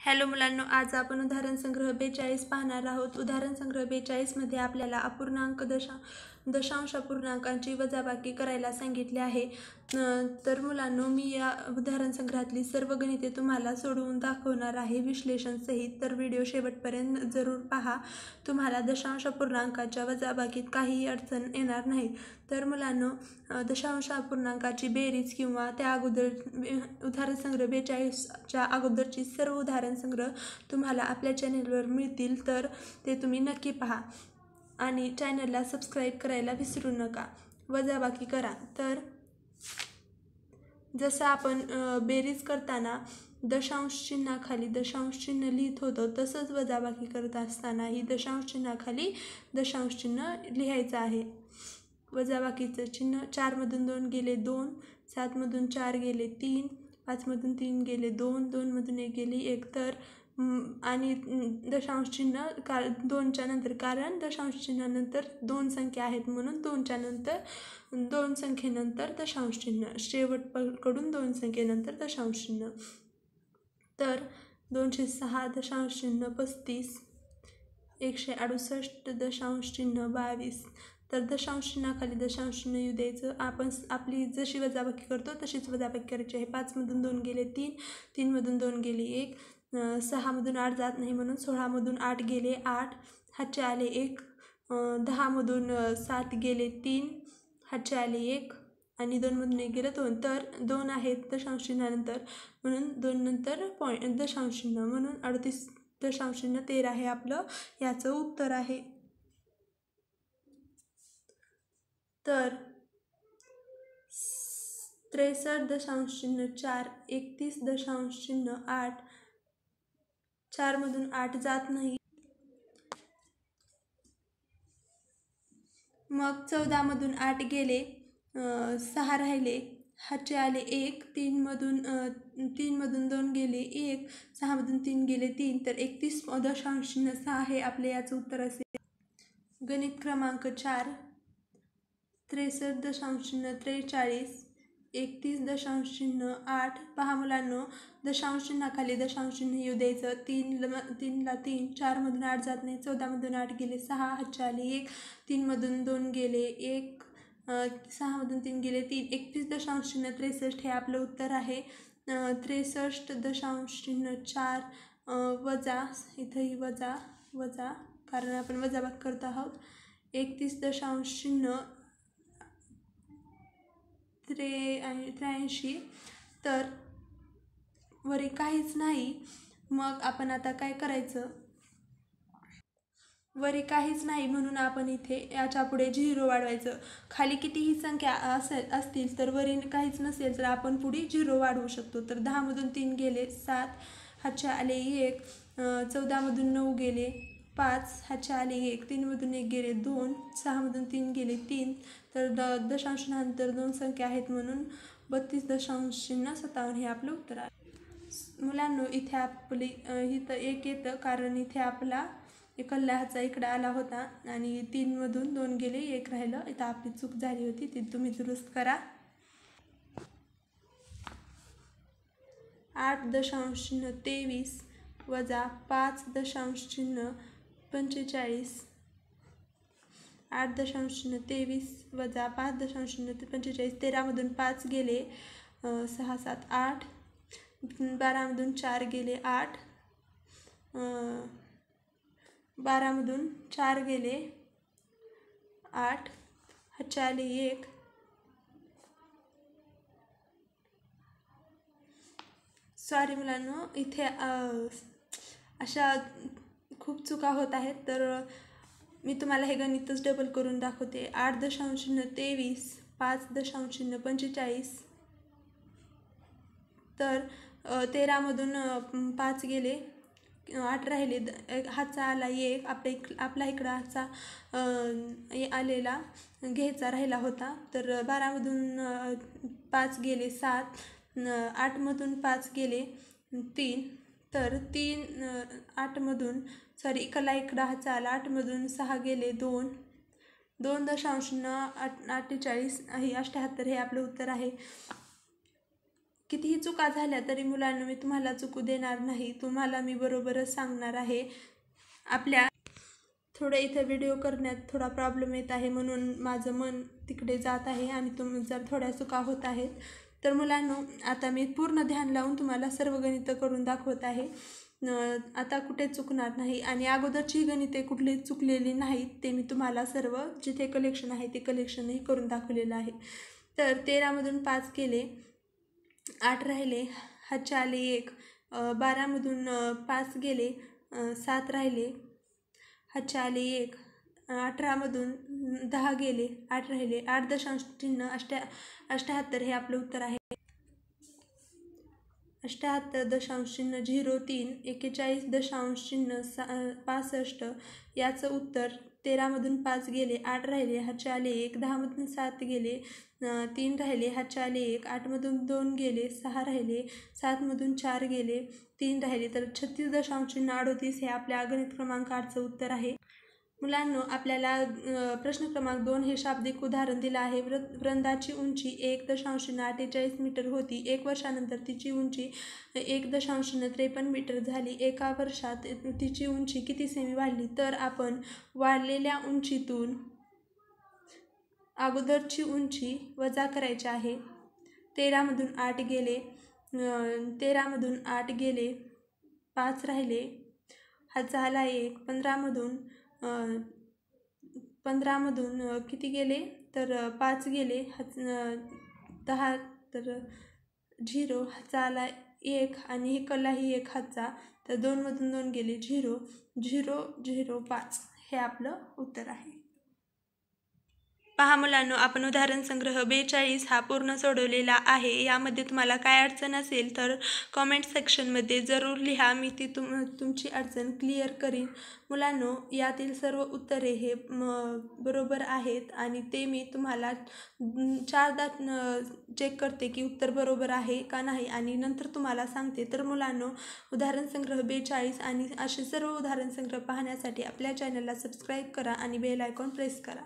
Hello मुलांनो, आज आपण उदाहरण संग्रह 42 पाहणार आहोत। उदाहरण संग्रह 42 मध्ये आपल्याला अपूर्णांक दशांश अपूर्णांकांची वजाबाकी करायला सांगितले आहे। तर मुलांनो, मी या उदाहरण संग्रहातली सर्व गणिते तुम्हाला सोडवून दाखवणार आहे विश्लेषण सहित। तर व्हिडिओ शेवटपर्यंत जरूर पहा, तुम्हाला दशांश अपूर्णांकाच्या वजाबाकीत काहीही अडचण येणार नाही। तर मुलांनो, दशांश अपूर्णांकाची बेरीज किंवा त्या अगोदर उदाहरण संग्रह 42 च्या अगोदरची सर्व उदाहरण संग्रह तुम्हाला आपल्या चॅनेलवर मिळतील, तर ते तुम्ही नक्की पहा आणि चॅनलला सबस्क्राईब करायला विसरू नका। वजाबाकी करा। तर जसं आपण बेरीज करताना दशांश चिन्हाखाली दशांश चिन्ह लिहित होतो, तसंच वजाबाकी करत असताना ही दशांश चिन्हाखाली दशांश चिन्ह लिहायचं आहे। वजाबाकीचं चिन्ह 4 मधून 2 गेले 2, 7 मधून 4 गेले 3, 5 मधून 3 गेले 2, 2 मधून 1 गेली 1। तर आणि दशांश चिन्ह 2च्या नंतर, कारण दशांश चिन्हानंतर 2 संख्या आहेत म्हणून 2च्या नंतर 2 संख्येनंतर दशांश चिन्ह, शेवटकडून 2 संख्येनंतर दशांश चिन्ह। तर 206 दशांश चिन्ह 35, 168 दशांश चिन्ह 22। तर दशांश चिन्हाखाली दशांश चिन्ह येऊ द्यायचं। आपण आपली जशी वजाबाकी करतो तशीच वजाबाकी करायची आहे। 5 मधून 2 गेले 3, 3 मधून 2 गेले 1, 6 मधून 8 जात नाही म्हणून 16 मधून 8 गेले 8, हातचे आले 1, 10 मधून 7 गेले 3, हातचे आले 1 आणि 2 मधून 1 गेलं 2। तर 2 आहेत दशांश चिन्हानंतर म्हणून 2 नंतर दशांश चिन्ह म्हणून 38 दशांश चिन्ह 13 हे आपलं याचं उत्तर आहे। तर 63 दशांश चिन्ह 4, 31 दशांश चिन्ह 8, 4 मधून 8 जात नाही, मग 14 मधून 8 गेले 6 राहिले, हातचे आले 1, 3 मधून 2 गेले 1, 6 मधून 3 गेले 3। तर 31 दशांश चिन्ह 6 हे आपले याचं उत्तर असेल। गणित क्रमांक 4, 63 दशांश चिन्ह 43, 31 दशांश चिन्ह 8। पहा मुलांनो, दशांश चिन्हाखाली दशांश चिन्ह येऊ द्यायचं। 3 ला 3, 4 मधून 8 जात नाही, 14 मधून 8 गेले 6, हातचे आले 1, 3 मधून 2 गेले 1, 6 मधून 3 गेले 3। 31 दशांश चिन्ह 63 हे आपलं उत्तर आहे। 63 दशांश चिन्ह 4 वजा, इथंही वजा कारण आपण वजाबाकी करत आहोत। 31 दशांश चिन्ह 83। तर वरी काहीच नाही, मग आपण आता काय करायचं, वरी काहीच नाही म्हणून आपण इथे याच्या पुढे 0 वाढवायचं। खाली कितीही संख्या असतील तर वरी काहीच नसेल तर आपण पुढे 0 वाढवू शकतो। तर 10 मधून 3 गेले 7, हातचे आले 1, 14 मधून 9 गेले 5, हातचे आले 1, 3 मधून 1 गेले 2, 6 मधून 3 गेले 3। तर दशांशानंतर 2 संख्या आहेत म्हणून 32 दशांश चिन्ह 57 हे आपलं उत्तर आहे। मुलांनो, इथे आपली इथं 1 येतं कारण इथे आपला इकडला हातचा इकडे आला होता आणि 3 मधून 2 गेले 1 राहिलं, इथं आपली चूक झाली होती, ती तुम्ही दुरुस्त करा। 8 दशांश चिन्ह 23 वजा 5 दशांश चिन्ह 45, 8 दशांश चिन्ह 23 वजा 5 दशांश चिन्ह 45। 13 मधून 5 गेले 6, 7, 8, 12 मधून 4 गेले 8, 12 मधून 4 गेले 8, हातचे आले 1, सॉरी मुलांनो, इथे अशा खूप चुका होत आहेत, तर मी तुम्हाला हे गणितच डबल करून दाखवते। 8 दशांश चिन्ह 23, 5 दशांश चिन्ह 45। तर 13 मधून 5 गेले 8 राहिले, हातचा आला 1, आपला इकडं हातचा आलेला घ्यायचा राहिला होता। तर 12 मधून 5 गेले 7, 8 मधून 5 गेले 3। तर 8 मधून इकडला हातचा आला, 8 मधून 6 गेले 2, 2 दशांश 48 हे 78 हे आपलं उत्तर आहे। कितीही चुका झाल्या तरी मुलांनो मी तुम्हाला चुकू देणार नाही, तुम्हाला मी बरोबरच सांगणार आहे. आपल्या थोडं इथं व्हिडिओ करण्यात थोडा प्रॉब्लेम येत आहे म्हणून माझं मन तिकडे जात आहे आणि जर थोड्या चुका होत आहेत तर मुलांनो आता मी पूर्ण ध्यान लावून तुम्हाला सर्व गणितं करून दाखवत आहे. आता कुठे चुकणार नाही आणि अगोदरची गणिते कुठली चुकलेली नाहीत, ते मी तुम्हाला सर्व जिथे कलेक्शन आहे ते कलेक्शनही करून दाखवलेलं आहे. तर 13मधून 5 गेले, 8 राहिले, हातचे आले 1, 12मधून 5 गेले, 7 राहिले, हातचे आले 1, 18मधून 10 गेले, 8 राहिले, 8 दशांश चिन्ह 78 हे आपलं उत्तर आहे. 78.03, 41.65 याचं उत्तर. 13मधून 5 गेले, 8 राहिले, हातचे आले 1, 10मधून 7 गेले, 3 राहिले, हातचे आले 1, 8मधून 2 गेले, 6 राहिले, 7मधून 4 गेले, 3 राहिले, तर 36.38 हे आपल्या गणित क्रमांक 8चं उत्तर आहे. मुलांनो आपल्याला प्रश्न क्रमांक 2 हे शाब्दिक उदाहरण दिलं आहे. वृंदाची उंची 1.48 मीटर होती. 1 वर्षानंतर तिची उंची 1.53 मीटर झाली. एका वर्षात तिची उंची किती सेमी वाढली? तर आपण वाढलेल्या उंचीतून अगोदरची उंची वजा करायची आहे. 13मधून 8 गेले, 13मधून 8 गेले, 5 राहिले, हातचा आला 1, 15मधून किती गेले तर 5 गेले, 10 तर 0, हातचा आला 1 आणि ही कल्लाही 1 हातचा, तर 2मधून 2 गेले, 0, 0, 0, 5 हे आपलं उत्तर आहे. पहा मुलांनो आपण उदाहरण संग्रह 42 हा पूर्ण सोडवलेला आहे. यामध्ये तुम्हाला काय अडचण असेल तर कॉमेंट सेक्शनमध्ये जरूर लिहा, मी ती तुमची अडचण क्लिअर करीन. मुलांनो यातील सर्व उत्तरे हे बरोबर आहेत आणि ते मी तुम्हाला 4दा चेक करते की उत्तर बरोबर आहे का नाही आणि नंतर तुम्हाला सांगते. तर मुलांनो उदाहरण संग्रह 42 आणि असे सर्व उदाहरण संग्रह पाहण्यासाठी आपल्या चॅनलला सबस्क्राईब करा आणि बेल आयकॉन प्रेस करा.